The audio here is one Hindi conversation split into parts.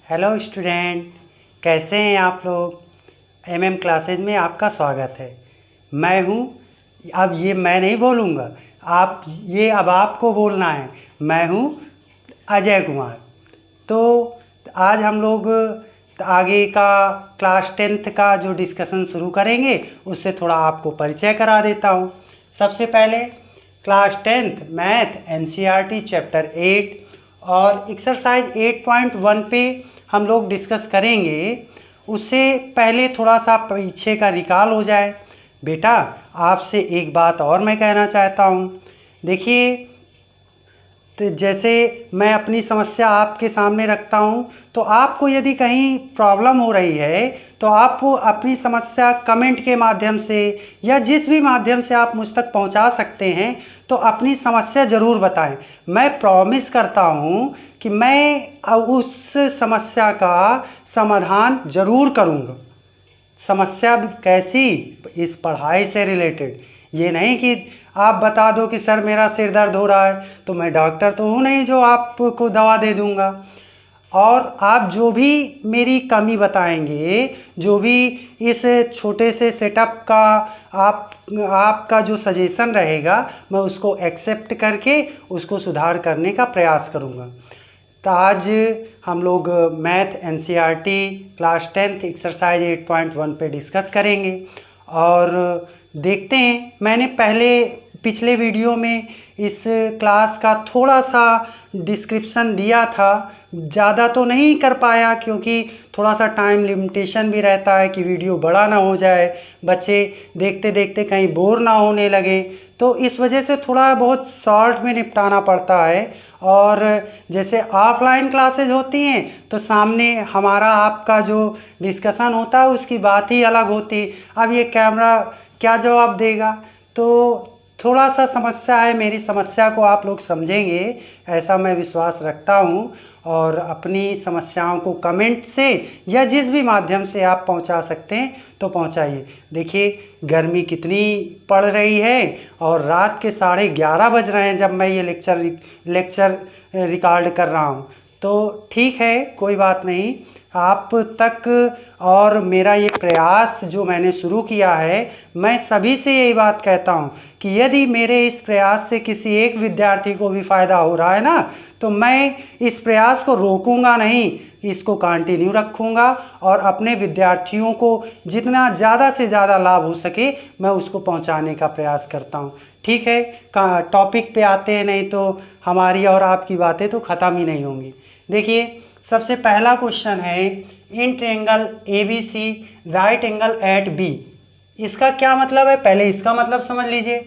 हेलो स्टूडेंट, कैसे हैं आप लोग। एमएम क्लासेज में आपका स्वागत है। मैं हूँ, अब ये मैं नहीं बोलूँगा, अब आपको बोलना है। मैं हूँ अजय कुमार। तो आज हम लोग आगे का क्लास 10th का जो डिस्कशन शुरू करेंगे उससे थोड़ा आपको परिचय करा देता हूँ। सबसे पहले class 10th math NCERT chapter 8 और एक्सरसाइज 8.1 पे हम लोग डिस्कस करेंगे। उससे पहले थोड़ा सा पीछे का रिकॉल हो जाए। बेटा, आपसे एक बात और मैं कहना चाहता हूँ। देखिए, तो जैसे मैं अपनी समस्या आपके सामने रखता हूँ, तो आपको यदि कहीं प्रॉब्लम हो रही है तो आप वो अपनी समस्या कमेंट के माध्यम से या जिस भी माध्यम से आप मुझ तक पहुँचा सकते हैं, तो अपनी समस्या ज़रूर बताएं। मैं प्रॉमिस करता हूँ कि मैं उस समस्या का समाधान ज़रूर करूँगा। समस्या कैसी? इस पढ़ाई से रिलेटेड। ये नहीं कि आप बता दो कि सर मेरा सिर दर्द हो रहा है, तो मैं डॉक्टर तो हूँ नहीं जो आपको दवा दे दूँगा। और आप जो भी मेरी कमी बताएंगे, जो भी इस छोटे से सेटअप का आपका जो सजेशन रहेगा, मैं उसको एक्सेप्ट करके उसको सुधार करने का प्रयास करूँगा। तो आज हम लोग math NCERT class 10th exercise 8.1 पे डिस्कस करेंगे। और देखते हैं, मैंने पिछले वीडियो में इस क्लास का थोड़ा सा डिस्क्रिप्शन दिया था। ज़्यादा तो नहीं कर पाया क्योंकि थोड़ा सा टाइम लिमिटेशन भी रहता है कि वीडियो बड़ा ना हो जाए, बच्चे देखते देखते कहीं बोर ना होने लगे। तो इस वजह से थोड़ा बहुत शॉर्ट में निपटाना पड़ता है। और जैसे ऑफलाइन क्लासेज होती हैं तो सामने हमारा आपका जो डिस्कशन होता है उसकी बात ही अलग होती। अब ये कैमरा क्या जवाब देगा? तो थोड़ा सा समस्या है। मेरी समस्या को आप लोग समझेंगे ऐसा मैं विश्वास रखता हूँ। और अपनी समस्याओं को कमेंट से या जिस भी माध्यम से आप पहुँचा सकते हैं तो पहुँचाइए। देखिए, गर्मी कितनी पड़ रही है और रात के 11:30 बज रहे हैं जब मैं ये लेक्चर रिकॉर्ड कर रहा हूँ। तो ठीक है, कोई बात नहीं। आप तक और मेरा ये प्रयास जो मैंने शुरू किया है, मैं सभी से यही बात कहता हूँ कि यदि मेरे इस प्रयास से किसी एक विद्यार्थी को भी फ़ायदा हो रहा है ना, तो मैं इस प्रयास को रोकूंगा नहीं, इसको कंटिन्यू रखूंगा और अपने विद्यार्थियों को जितना ज़्यादा से ज़्यादा लाभ हो सके मैं उसको पहुंचाने का प्रयास करता हूं। ठीक है, टॉपिक पे आते हैं, नहीं तो हमारी और आपकी बातें तो ख़त्म ही नहीं होंगी। देखिए, सबसे पहला क्वेश्चन है, in triangle ABC right angle at B। इसका क्या मतलब है? पहले इसका मतलब समझ लीजिए।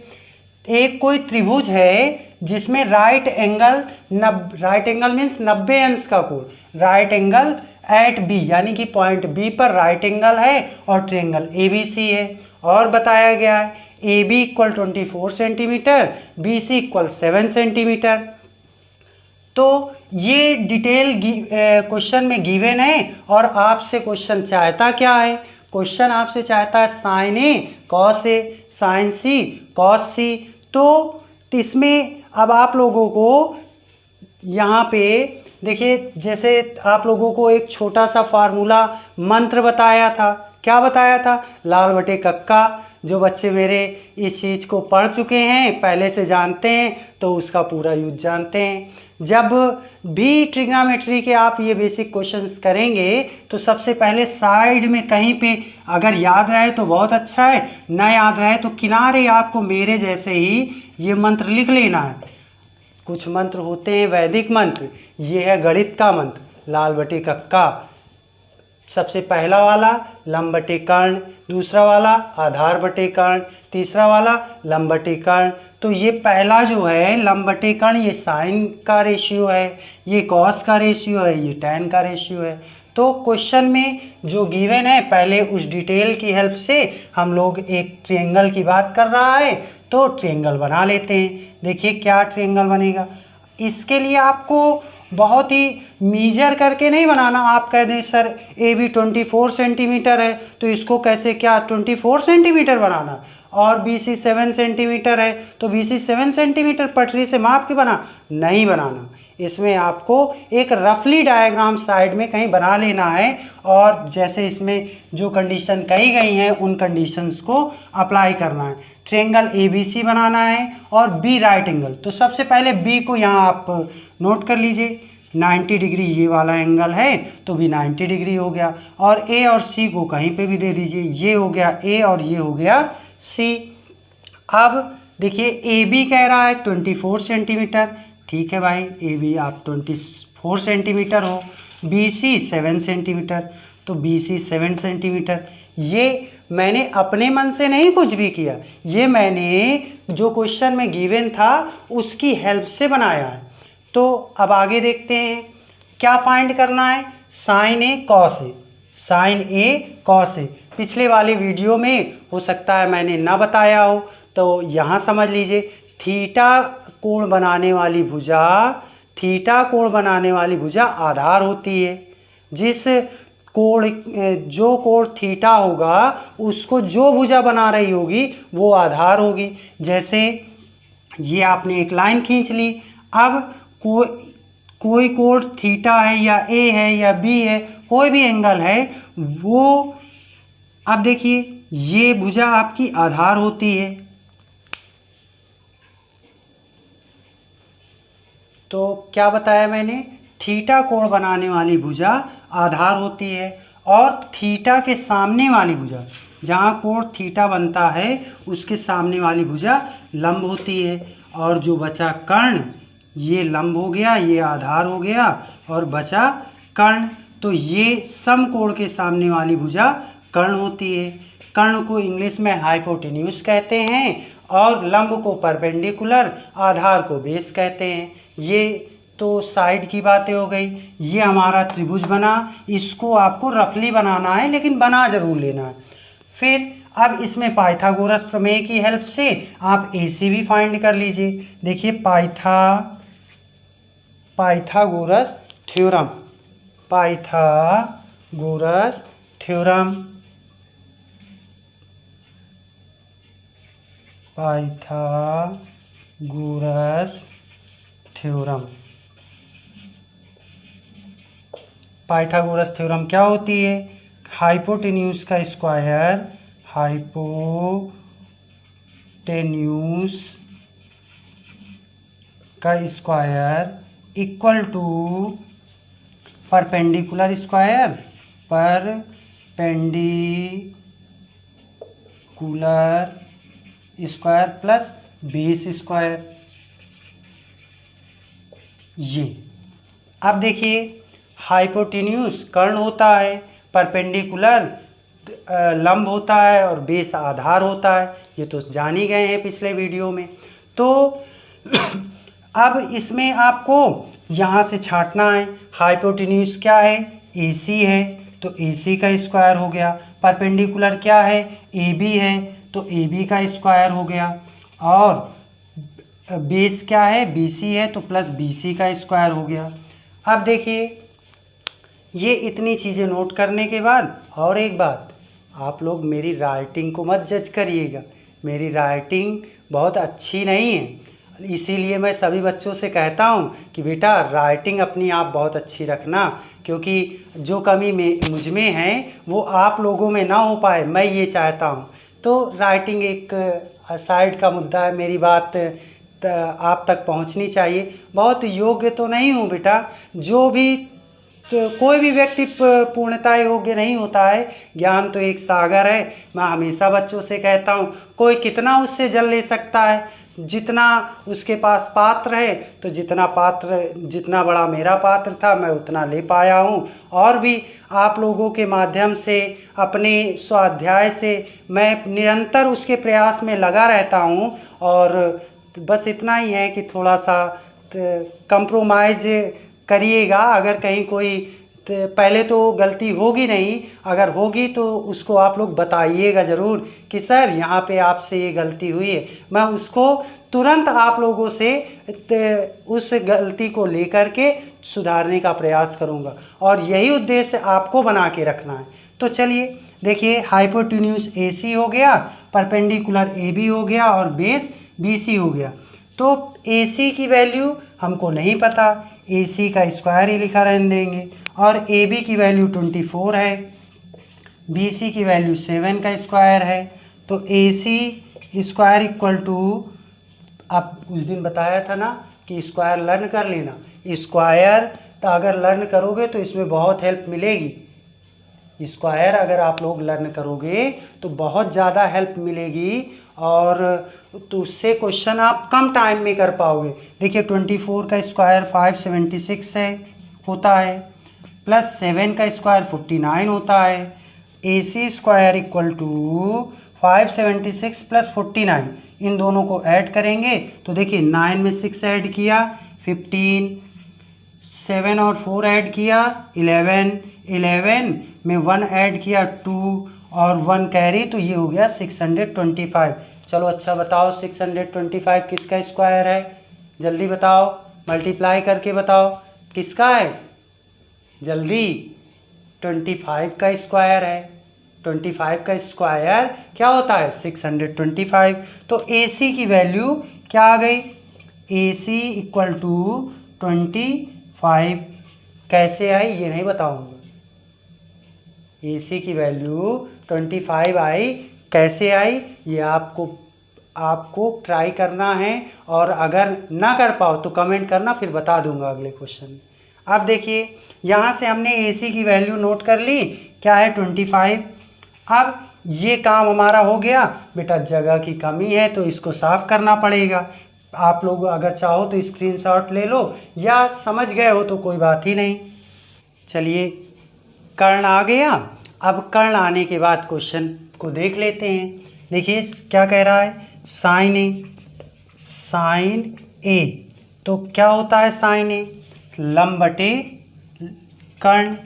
एक कोई त्रिभुज है जिसमें राइट एंगल मीन्स 90 अंश का कोण, राइट एंगल एट B यानी कि पॉइंट B पर राइट एंगल है और ट्रायंगल ABC है। और बताया गया है AB equal 24 centimetre, BC equal 7 centimetre. तो ये डिटेल क्वेश्चन में गिवन है। और आपसे क्वेश्चन चाहता क्या है? क्वेश्चन आपसे चाहता है sine A cos A, sine C cos C। तो इसमें अब आप लोगों को यहाँ पे देखिए, जैसे आप लोगों को एक छोटा सा फार्मूला मंत्र बताया था। क्या बताया था? लाल बटे कक्का। जो बच्चे मेरे इस चीज़ को पढ़ चुके हैं, पहले से जानते हैं, तो उसका पूरा यूज जानते हैं। जब भी ट्रिग्नोमेट्री के आप ये बेसिक क्वेश्चंस करेंगे तो सबसे पहले साइड में कहीं पे अगर याद रहे तो बहुत अच्छा है, ना याद रहे तो किनारे आपको मेरे जैसे ही ये मंत्र लिख लेना है। कुछ मंत्र होते हैं वैदिक मंत्र, ये है गणित का मंत्र, लाल बटे कक्का। सबसे पहला वाला लंब बटे कर्ण, दूसरा वाला आधार बटे कर्ण, तीसरा वाला लंब बटे कर्ण। तो ये पहला जो है लंब बटे कर्ण, ये साइन का रेशियो है, ये कॉस का रेशियो है, ये टैन का रेशियो है। तो क्वेश्चन में जो गिवन है, पहले उस डिटेल की हेल्प से हम लोग एक ट्रायंगल की बात कर रहा है तो ट्रायंगल बना लेते हैं। देखिए क्या ट्रायंगल बनेगा। इसके लिए आपको बहुत ही मीजर करके नहीं बनाना। आप कह दें सर AB 24 सेंटीमीटर है तो इसको कैसे क्या 24 सेंटीमीटर बनाना, और BC 7 सेंटीमीटर है तो BC 7 सेंटीमीटर पटरी से माप के नहीं बनाना। इसमें आपको एक रफली डायग्राम साइड में कहीं बना लेना है और जैसे इसमें जो कंडीशन कही गई हैं उन कंडीशंस को अप्लाई करना है। ट्रायंगल ABC बनाना है और बी राइट एंगल। तो सबसे पहले बी को यहाँ आप नोट कर लीजिए, 90 डिग्री ये वाला एंगल है तो भी 90 डिग्री हो गया। और ए और सी को कहीं पे भी दे दीजिए, ये हो गया ए और ये हो गया सी। अब देखिए ए बी कह रहा है 24 सेंटीमीटर, ठीक है भाई, ए बी आप 24 सेंटीमीटर हो। बी सी 7 सेंटीमीटर, तो बी सी 7 सेंटीमीटर। ये मैंने अपने मन से नहीं कुछ भी किया, ये मैंने जो क्वेश्चन में गिवन था उसकी हेल्प से बनाया है। तो अब आगे देखते हैं क्या फाइंड करना है। Sign A cos A, sign A cos A पिछले वाले वीडियो में हो सकता है मैंने ना बताया हो, तो यहाँ समझ लीजिए थीटा कोण बनाने वाली भुजा, थीटा कोण बनाने वाली भुजा आधार होती है। जिस कोण, जो कोण थीटा होगा उसको जो भुजा बना रही होगी वो आधार होगी। जैसे ये आपने एक लाइन खींच ली, अब कोई कोण थीटा है या ए है या बी है, कोई भी एंगल है वो, अब देखिए ये भुजा आपकी आधार होती है। तो क्या बताया मैंने, थीटा कोण बनाने वाली भुजा आधार होती है और थीटा के सामने वाली भुजा, जहाँ कोण थीटा बनता है उसके सामने वाली भुजा लंब होती है। और जो बचा कर्ण, ये लंब हो गया, ये आधार हो गया और बचा कर्ण, तो ये समकोण के सामने वाली भुजा कर्ण होती है। कर्ण को इंग्लिश में हाइपोटेन्यूज कहते हैं और लंब को परपेंडिकुलर, आधार को बेस कहते हैं। ये तो साइड की बातें हो गई। ये हमारा त्रिभुज बना, इसको आपको रफली बनाना है लेकिन बना जरूर लेना है। फिर अब इसमें पाइथागोरस प्रमेय की हेल्प से आप AC भी फाइंड कर लीजिए। देखिए Pythagoras theorem, Pythagoras theorem, Pythagoras theorem. Pythagoras theorem क्या होती है, हाइपोटेन्यूज का स्क्वायर, हाइपोटेन्यूज का square equal to perpendicular square, perpendicular square plus base square. ये अब देखिए हाइपोटेन्यूज कर्ण होता है, परपेंडिकुलर लंब होता है और बेस आधार होता है, ये तो जान ही गए हैं पिछले वीडियो में। तो अब इसमें आपको यहाँ से छांटना है। हाइपोटेन्यूज क्या है, AC है तो AC का स्क्वायर हो गया, परपेंडिकुलर क्या है, AB है तो AB का स्क्वायर हो गया, और बेस क्या है, BC है तो प्लस BC का स्क्वायर हो गया। अब देखिए ये इतनी चीज़ें नोट करने के बाद और एक बात, आप लोग मेरी राइटिंग को मत जज करिएगा, मेरी राइटिंग बहुत अच्छी नहीं है, इसीलिए मैं सभी बच्चों से कहता हूँ कि बेटा राइटिंग अपनी आप बहुत अच्छी रखना, क्योंकि जो कमी मुझ में है वो आप लोगों में ना हो पाए, मैं ये चाहता हूँ। तो राइटिंग एक साइड का मुद्दा है, मेरी बात आप तक पहुँचनी चाहिए। बहुत योग्य तो नहीं हूँ बेटा, जो भी तो कोई भी व्यक्ति पूर्णतः योग्य नहीं होता है, ज्ञान तो एक सागर है। मैं हमेशा बच्चों से कहता हूँ कोई कितना उससे जल ले सकता है, जितना उसके पास पात्र है, तो जितना बड़ा मेरा पात्र था मैं उतना ले पाया हूँ। और भी आप लोगों के माध्यम से, अपने स्वाध्याय से मैं निरंतर उसके प्रयास में लगा रहता हूँ, और बस इतना ही है कि थोड़ा सा कंप्रोमाइज़ करिएगा। अगर कहीं कोई पहले तो गलती होगी नहीं, अगर होगी तो उसको आप लोग बताइएगा ज़रूर कि सर यहाँ पे आपसे ये गलती हुई है, मैं उसको तुरंत आप लोगों से उस गलती को लेकर के सुधारने का प्रयास करूँगा, और यही उद्देश्य आपको बना के रखना है। तो चलिए देखिए हाइपोटेन्यूज AC हो गया, परपेंडिकुलर AB हो गया और बेस BC हो गया। तो AC की वैल्यू हमको नहीं पता, ए सी का स्क्वायर ही लिखा रहने देंगे। और ए बी की वैल्यू 24 है, बी सी की वैल्यू 7 का स्क्वायर है। तो ए सी स्क्वायर इक्वल टू, आप उस दिन बताया था ना कि स्क्वायर लर्न कर लेना, स्क्वायर तो अगर लर्न करोगे तो इसमें बहुत हेल्प मिलेगी। स्क्वायर अगर आप लोग लर्न करोगे तो बहुत ज़्यादा हेल्प मिलेगी, और तो उससे क्वेश्चन आप कम टाइम में कर पाओगे। देखिए 24 का स्क्वायर 576 है होता है, प्लस 7 का स्क्वायर 49 होता है। ए सी स्क्वायर इक्वल टू 576 प्लस 49, इन दोनों को ऐड करेंगे तो देखिए 9 में 6 ऐड किया 15, 7 और 4 ऐड किया 11, 11 में 1 ऐड किया 2 और 1 कैरी, तो ये हो गया 625। चलो अच्छा बताओ 625 किसका स्क्वायर है, जल्दी बताओ, मल्टीप्लाई करके बताओ किसका है, जल्दी। 25 का स्क्वायर है, 25 का स्क्वायर क्या होता है 625। तो ए सी की वैल्यू क्या आ गई, ए सी इक्वल टू 25। कैसे आई ये नहीं बताऊंगा, ए सी की वैल्यू 25 आई, कैसे आई ये आपको ट्राई करना है, और अगर ना कर पाओ तो कमेंट करना, फिर बता दूंगा अगले क्वेश्चन। अब देखिए यहाँ से हमने ए सी की वैल्यू नोट कर ली, क्या है 25। अब ये काम हमारा हो गया। बेटा जगह की कमी है तो इसको साफ करना पड़ेगा। आप लोग अगर चाहो तो स्क्रीनशॉट ले लो, या समझ गए हो तो कोई बात ही नहीं। चलिए कर्ण आ गया। अब कर्ण आने के बाद क्वेश्चन को देख लेते हैं। देखिए क्या कह रहा है, साइन ए, साइन ए तो क्या होता है साइन ए, लंब बटे कर्ण,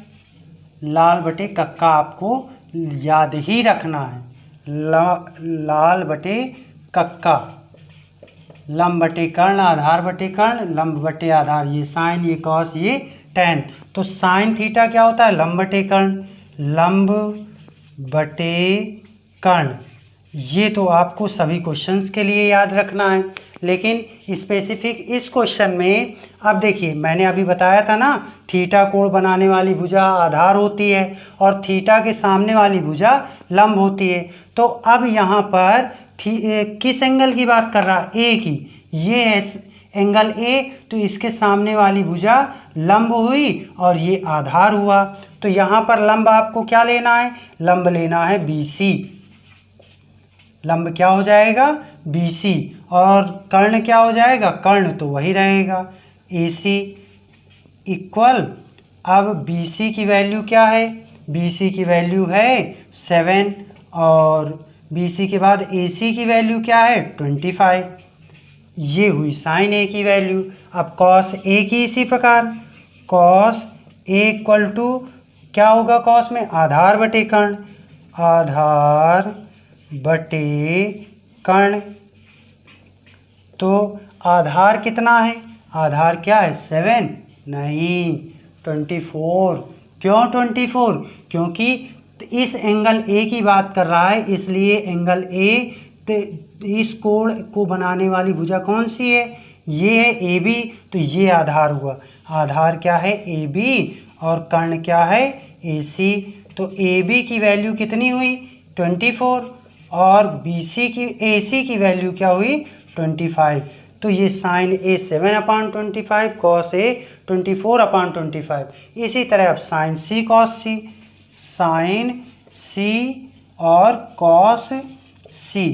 लाल बटे कक्का आपको याद ही रखना है, लाल बटे कक्का, लंब बटे कर्ण, आधार बटे कर्ण, लंब बटे आधार, ये साइन ये कॉस ये टैन। तो साइन थीटा क्या होता है, लंब बटे कर्ण, लंब बटे कर्ण। ये तो आपको सभी क्वेश्चंस के लिए याद रखना है, लेकिन स्पेसिफिक इस क्वेश्चन में अब देखिए मैंने अभी बताया था ना, थीटा कोण बनाने वाली भुजा आधार होती है और थीटा के सामने वाली भुजा लंब होती है। तो अब यहाँ पर किस एंगल की बात कर रहा है, ए की, ये है एंगल ए, तो इसके सामने वाली भुजा लंब हुई और ये आधार हुआ। तो यहाँ पर लंब आपको क्या लेना है, लंब लेना है बी सी, लंब क्या हो जाएगा बी सी, और कर्ण क्या हो जाएगा, कर्ण तो वही रहेगा ए सी इक्वल, अब बी सी की वैल्यू क्या है, बी सी की वैल्यू है 7, और बी सी के बाद ए सी की वैल्यू क्या है 25। ये हुई साइन ए की वैल्यू। अब कॉस ए की इसी प्रकार, कॉस ए इक्वल टू क्या होगा, कॉस में आधार बटे कर्ण, आधार बटे कर्ण। तो आधार कितना है, आधार क्या है 7, नहीं 24। क्यों 24, क्योंकि इस एंगल ए की बात कर रहा है, इसलिए एंगल ए, इस कोण को बनाने वाली भुजा कौन सी है, ये है ए बी, तो ये आधार हुआ, आधार क्या है ए बी, और कर्ण क्या है ए सी। तो ए बी की वैल्यू कितनी हुई 24, और बी सी की ए सी की वैल्यू क्या हुई 25। तो ये साइन ए 7/25, कॉस ए 24/25। इसी तरह अब साइन सी कॉस सी, साइन सी और कॉस सी।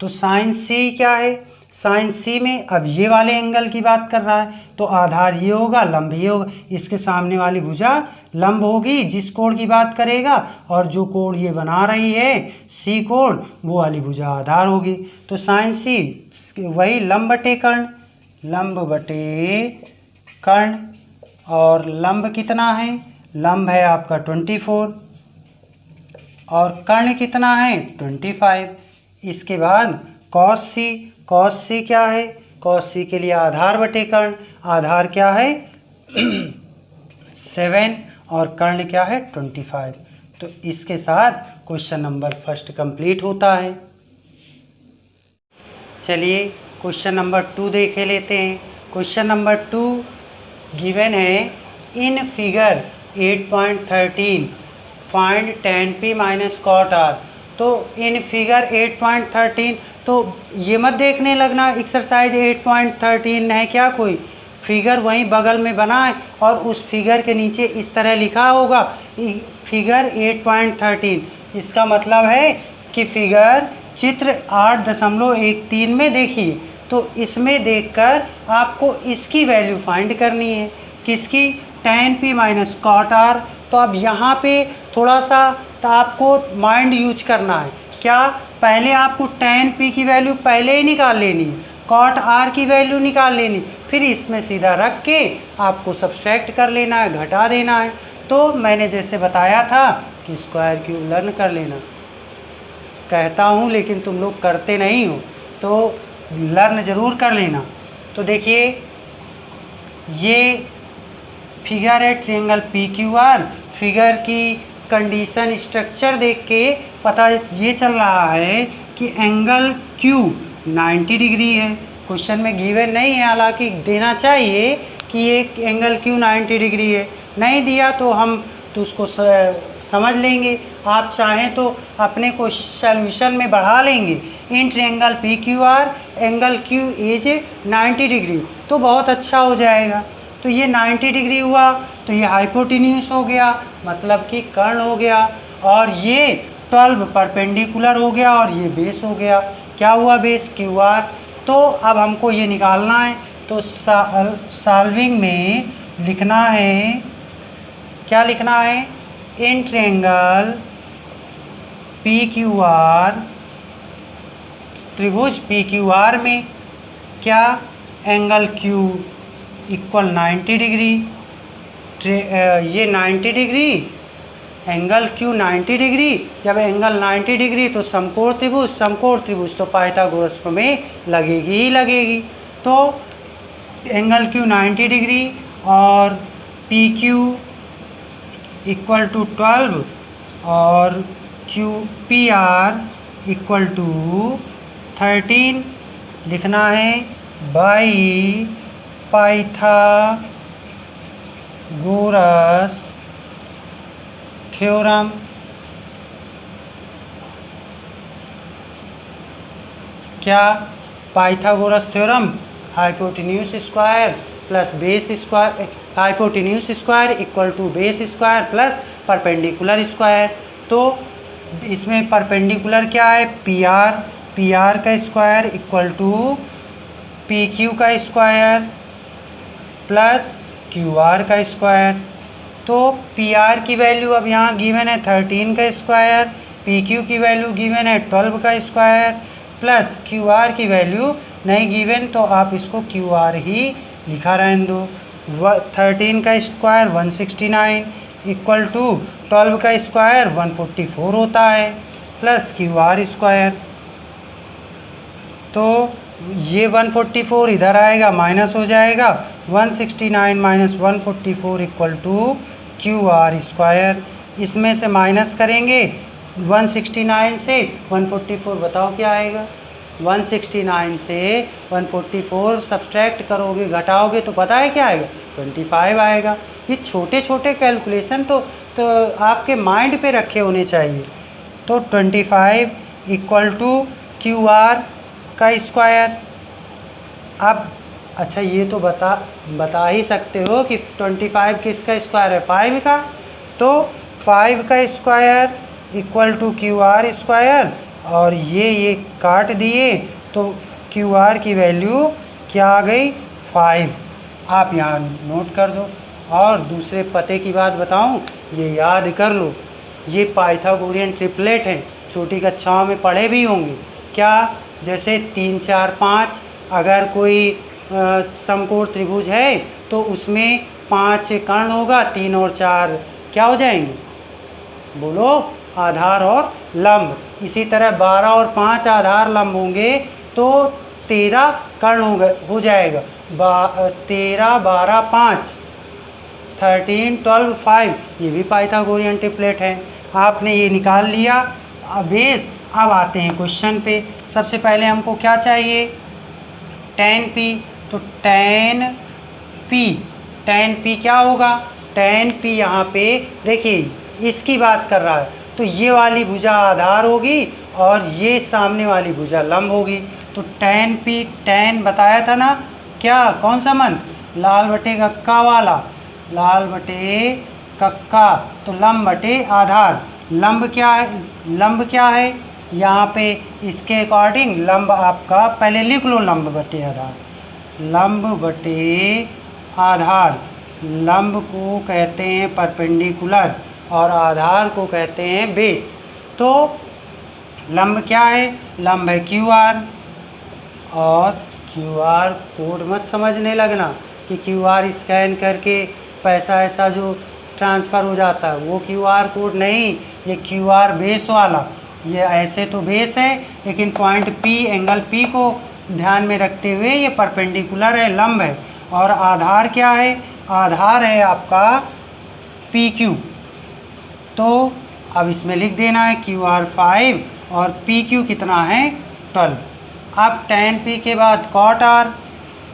तो साइन सी क्या है, साइन सी में अब ये वाले एंगल की बात कर रहा है, तो आधार ये होगा, लंब ये होगा, इसके सामने वाली भुजा लंब होगी जिस कोण की बात करेगा, और जो कोण ये बना रही है सी कोण, वो वाली भुजा आधार होगी। तो साइन सी वही लंब बटे कर्ण, लंब बटे कर्ण, और लंब कितना है, लंब है आपका 24, और कर्ण कितना है 25। इसके बाद कॉस सी, कॉस सी क्या है, कॉस सी के लिए आधार बटे कर्ण, आधार क्या है 7, और कर्ण क्या है 25। तो इसके साथ क्वेश्चन नंबर फर्स्ट कंप्लीट होता है। चलिए क्वेश्चन नंबर 2 देख लेते हैं। क्वेश्चन नंबर 2, गिवन है in figure 8.13 find tan p minus cot r। तो इन फिगर 8.13 तो ये मत देखने लगना एक्सरसाइज 8.13 है क्या, कोई फिगर वहीं बगल में बना है और उस फिगर के नीचे इस तरह लिखा होगा फिगर 8.13। इसका मतलब है कि फिगर चित्र 8.13 में देखिए, तो इसमें देखकर आपको इसकी वैल्यू फाइंड करनी है, किसकी, tan p minus cot r। तो अब यहाँ पे थोड़ा सा तो आपको माइंड यूज करना है, क्या, पहले आपको tan p की वैल्यू पहले ही निकाल लेनी है, कॉट r की वैल्यू निकाल लेनी, फिर इसमें सीधा रख के आपको सब्सट्रैक्ट कर लेना है, घटा देना है। तो मैंने जैसे बताया था कि स्क्वायर क्यूब लर्न कर लेना, कहता हूँ लेकिन तुम लोग करते नहीं हो, तो लर्न ज़रूर कर लेना। तो देखिए ये फिगर है triangle P Q R. Figure की कंडीशन स्ट्रक्चर देख के पता ये चल रहा है कि एंगल क्यू 90 डिग्री है। क्वेश्चन में गिवन नहीं है, हालांकि देना चाहिए कि ये एंगल क्यू 90 डिग्री है, नहीं दिया तो हम तो उसको समझ लेंगे, आप चाहें तो अपने को सॉल्यूशन में बढ़ा लेंगे। In triangle P Q R angle Q is 90 degree, तो बहुत अच्छा हो जाएगा। तो ये 90 डिग्री हुआ तो ये हाइपोटेन्यूस हो गया, मतलब कि कर्ण हो गया, और ये 12 परपेंडिकुलर हो गया और ये बेस हो गया। क्या हुआ, बेस क्यू आर। तो अब हमको ये निकालना है, तो सॉल्विंग में लिखना है, क्या लिखना है, in triangle P Q R, त्रिभुज पी क्यू आर में क्या, एंगल क्यू इक्वल 90 डिग्री, ये 90 डिग्री, एंगल क्यू 90 डिग्री। जब एंगल 90 डिग्री तो समकोण त्रिभुज तो पाइथागोरस प्रमेय लगेगी ही लगेगी। तो एंगल क्यू 90 डिग्री और पी क्यू इक्वल टू 12 और Q P R equal to 13 लिखना है बाई पाइथागोरस थ्योरम। क्या, Pythagoras theorem, hypotenuse square plus base square, hypotenuse square equal to base square plus perpendicular square. तो इसमें परपेंडिकुलर क्या है, पी आर का square equal to P Q का स्क्वायर प्लस क्यू आर का स्क्वायर। तो पी आर की वैल्यू अब यहाँ गिवन है 13 का स्क्वायर, पी क्यू की वैल्यू गिवन है 12 का स्क्वायर प्लस क्यू आर की वैल्यू नहीं गिवन, तो आप इसको क्यू आर ही लिखा रहने दो। 13 का स्क्वायर 169 इक्वल टू 12 का स्क्वायर 144 होता है प्लस क्यू आर स्क्वायर। तो ये 144 इधर आएगा माइनस हो जाएगा, 169 minus 144 equal to Q R square. इसमें से माइनस करेंगे 169 से 144, बताओ क्या आएगा, 169 से 144 सब्सट्रैक्ट करोगे, घटाओगे तो पता है क्या आएगा, 25 आएगा। ये छोटे छोटे कैलकुलेशन तो आपके माइंड पे रखे होने चाहिए। तो 25 इक्वल टू क्यू आर का स्क्वायर। अब अच्छा ये तो बता ही सकते हो कि 25 किसका स्क्वायर है, 5 का, तो 5 का square equal to Q R square, और ये काट दिए तो क्यू आर की वैल्यू क्या आ गई, 5। आप यहाँ नोट कर दो। और दूसरे पते की बात बताऊँ, ये याद कर लो, ये पाइथागोरियन ट्रिपलेट है, छोटी कक्षाओं में पढ़े भी होंगे। क्या, जैसे 3 4 5, अगर कोई समकोण त्रिभुज है तो उसमें 5 कर्ण होगा, 3 और 4 क्या हो जाएंगे, बोलो, आधार और लंब। इसी तरह 12 और 5 आधार लंब होंगे तो 13 कर्ण हो जाएगा, 13 12 5, 13 12 5, ये भी पाइथागोरियन ट्रिपलेट है। आपने ये निकाल लिया बेस। अब आते हैं क्वेश्चन पे। सबसे पहले हमको क्या चाहिए, tan p। तो tan p tan p क्या होगा, tan p यहाँ पे देखिए इसकी बात कर रहा है, तो ये वाली भुजा आधार होगी और ये सामने वाली भुजा लंब होगी। तो tan p, tan बताया था ना क्या, कौन सा मन, लाल बटे कक्का वाला, लाल बटे कक्का, तो लंब बटे आधार। लंब क्या है, लंब क्या है यहाँ पे इसके अकॉर्डिंग लंब आपका, पहले लिख लो लंब बटे आधार, लंब बटे आधार। लंब को कहते हैं परपेंडिकुलर और आधार को कहते हैं बेस। तो लंब क्या है, लंब है क्यू आर, और क्यू आर कोड मत समझने लगना कि क्यू आर स्कैन करके पैसा ऐसा जो ट्रांसफ़र हो जाता है वो क्यू आर कोड नहीं, ये क्यू आर बेस वाला। ये ऐसे तो बेस है लेकिन पॉइंट पी, एंगल पी को ध्यान में रखते हुए ये परपेंडिकुलर है, लंब है। और आधार क्या है, आधार है आपका पी क्यू। तो अब इसमें लिख देना है क्यू आर 5 और पी क्यू कितना है 12। अब tan p के बाद cot r,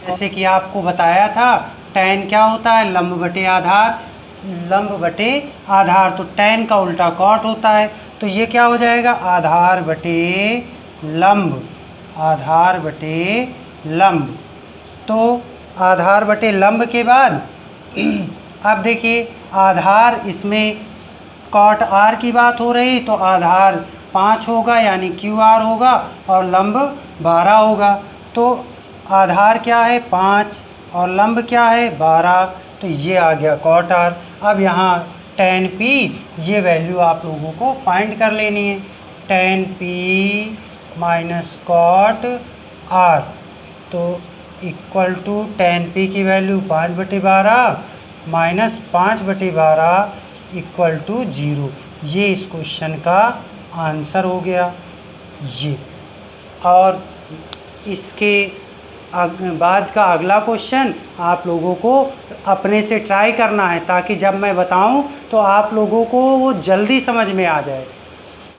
जैसे कि आपको बताया था tan क्या होता है, लंब बटे आधार, लंब बटे आधार, तो tan का उल्टा cot होता है। तो ये क्या हो जाएगा, आधार बटे लंब, आधार बटे लंब। तो आधार बटे लंब के बाद अब देखिए आधार, इसमें cot r की बात हो रही तो आधार 5 होगा यानी क्यू आर होगा और लंब 12 होगा। तो आधार क्या है 5 और लंब क्या है 12, तो ये आ गया cot r। अब यहाँ tan p, ये वैल्यू आप लोगों को फाइंड कर लेनी है, tan p minus cot r, तो इक्वल टू tan p की वैल्यू 5/12 माइनस 5/12 इक्वल टू 0। ये इस क्वेश्चन का आंसर हो गया ये। और इसके बाद का अगला क्वेश्चन आप लोगों को अपने से ट्राई करना है ताकि जब मैं बताऊं तो आप लोगों को वो जल्दी समझ में आ जाए।